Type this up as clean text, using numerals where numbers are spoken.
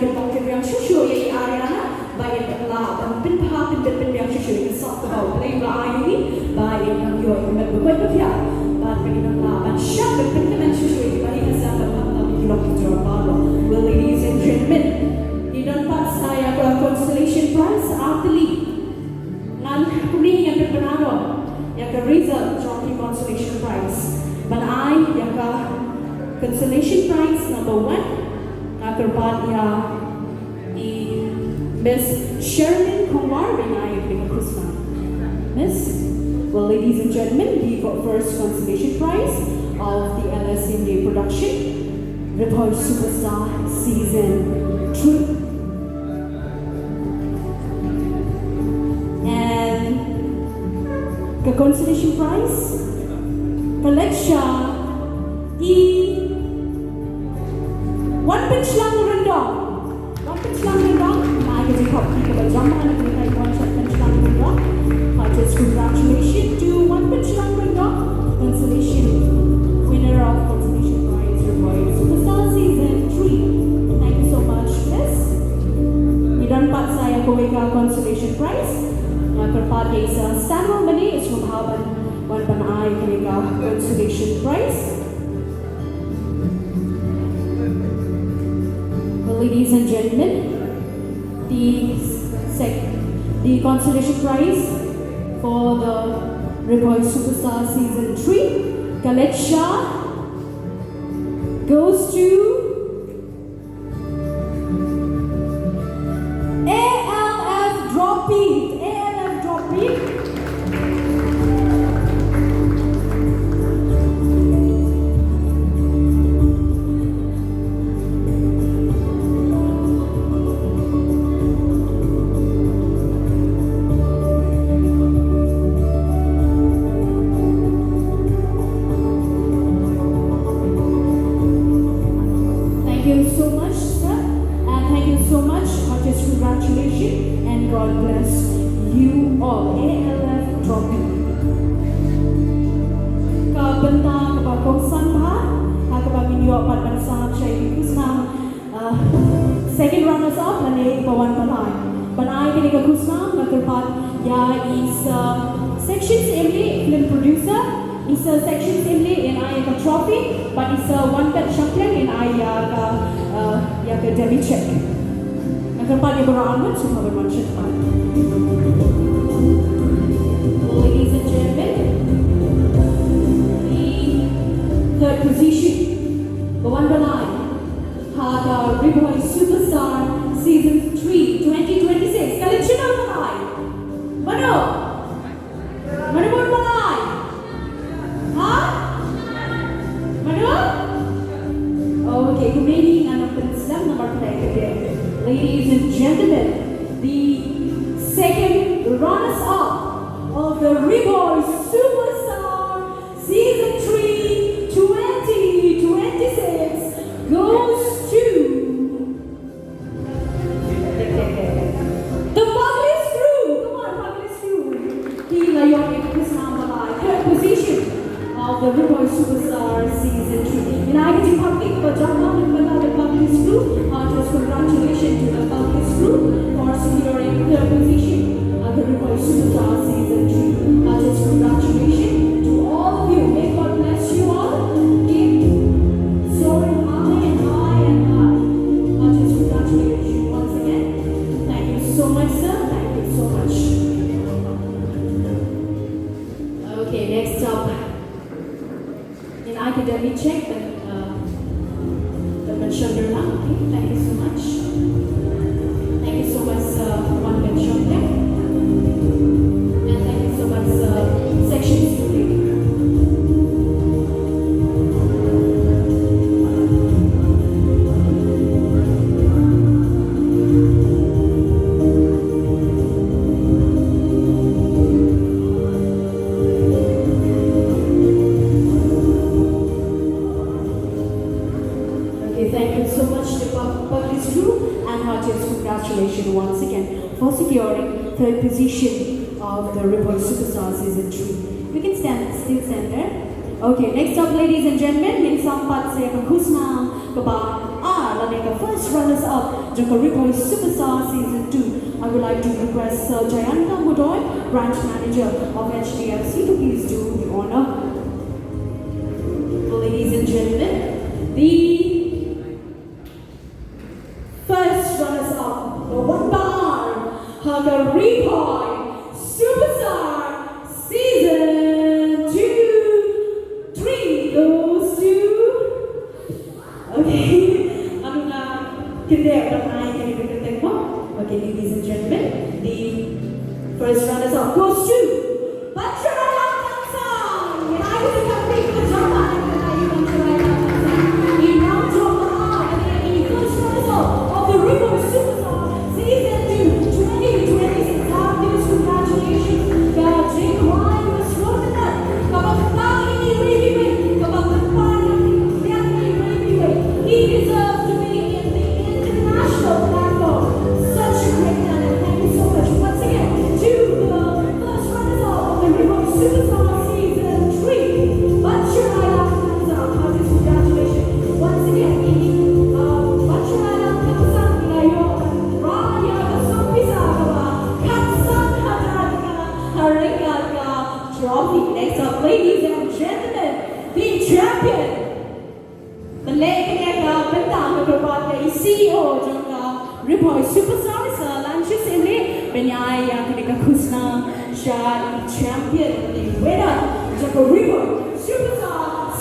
kan bakit yang susu yang Ariana baik lah dan pindah yang susu yang sok kau play lah ini baik yang yo yang berbuat kerja baik yang lah dan siapa pindah yang susu yang baik yang saya dapat kilok jual baru. Well, ladies and gentlemen, di tempat saya ke Consolation Prize atli ngan kuning yang berpengaruh yang ke result jockey Consolation Prize. But I yang ke Consolation Prize number 1 Agarbat ya di Miss Sherilin Khongwar Vinayak dengan Kusma. Miss, well, ladies and gentlemen, the first Consolation Prize of the LSMD production, Bhoi Superstar Season 3. And the Consolation Prize, Collection One pinch lang rendang. I can help people at Jamman and I want one pinch lang rendang. Heartiest congratulations to one pinch lang rendang. Consolation winner of Consolation Prize Bhoi Superstar Season 3. Thank you so much, Miss. Midampat saya kuweka Consolation Prize. Kerpati sa Stanwell Mani is mabhaban one panay kuweka Consolation Prize. Ladies and gentlemen, the Consolation Prize for the Bhoi Superstar Season 3 collection goes to ALF Drop Beat. Thank you so much, sir, and thank you so much. Heartiest congratulations and God bless you all. ALF Trophy. Kabenta kabakong sanha, kabagin yo apat bansa siya ikusnang second runners up lani pawan panay. Panay kini kakusnang magkalpat ya is sections MD film producer. It's a section simply in I a trophy, but it's a one pet chaplain in I ya demi check. Nakampan yung orang so have one check. Ladies and gentlemen, the third position, the one behind, had Bhoi Superstar Season 3 2026. Collection of Bhoi. Mano Bhoi. Okay, kumeni anak pensilang nomor 3. Ladies and gentlemen, the second runners-up of the Bhoi Superstar Season 3 2026 goes to the Public Crew. Come on, Public Crew. Hila yung kusama third position of the Bhoi Superstar Season 3. United Public Pajama and the Public Crew. Heartiest congratulations to the Public Crew for securing third position of the Bhoi Superstar Season 3. Heartiest congratulations to all of you. May God bless you all. Keep soaring high and high and high. Heartiest congratulations once again. Thank you so much, sir. Thank you so much. Okay, next up. In academic check, the mentioned now. Okay, thank you so much. Thank you so much, one mentioned there. And thank you so much, section student. Thank you so much to Public Crew and heartiest congratulations once again for securing third position of the Bhoi Superstar Season 3. We can still stand there. Okay, next up, ladies and gentlemen, min sampat saya ke Kusna ke ba the first runners-up, Bhoi Superstar Season 2. I would like to request Sir Jayanta Mudoy, Branch Manager of HDFC, to please do the honor. Ladies and gentlemen, the first runners-up, the one bar, Bhoi Superstar Season 2, 3 goes to... Okay, okay, ladies and gentlemen, the first runners-up goes to Bacharaya Kansang. And I was a company for the drama and I even tried he now dropped the heart and the first runners-up of the Bhoi Superstar Season 2 2026. Heartiest congratulations, Jake Wine was floated up. Kapag tayo ni kapag nagpano, he deserves to be in the international platform. Such a great talent. Thank you so much once again to the first runners-up of the Bhoi Superstar Season 3. Bacharaya Kansang. Heartiest congratulations once again. Bacharaya Kansang ngayon. Raya Kasampisa ka Kansang Harikat ka trophy. Next up, ladies and gentlemen, the champion. The leg bentang kepada CEO jangka Bhoi Superstar Lanchis ini penyai yang ketika khusna syari champion the winner jangka Bhoi Superstar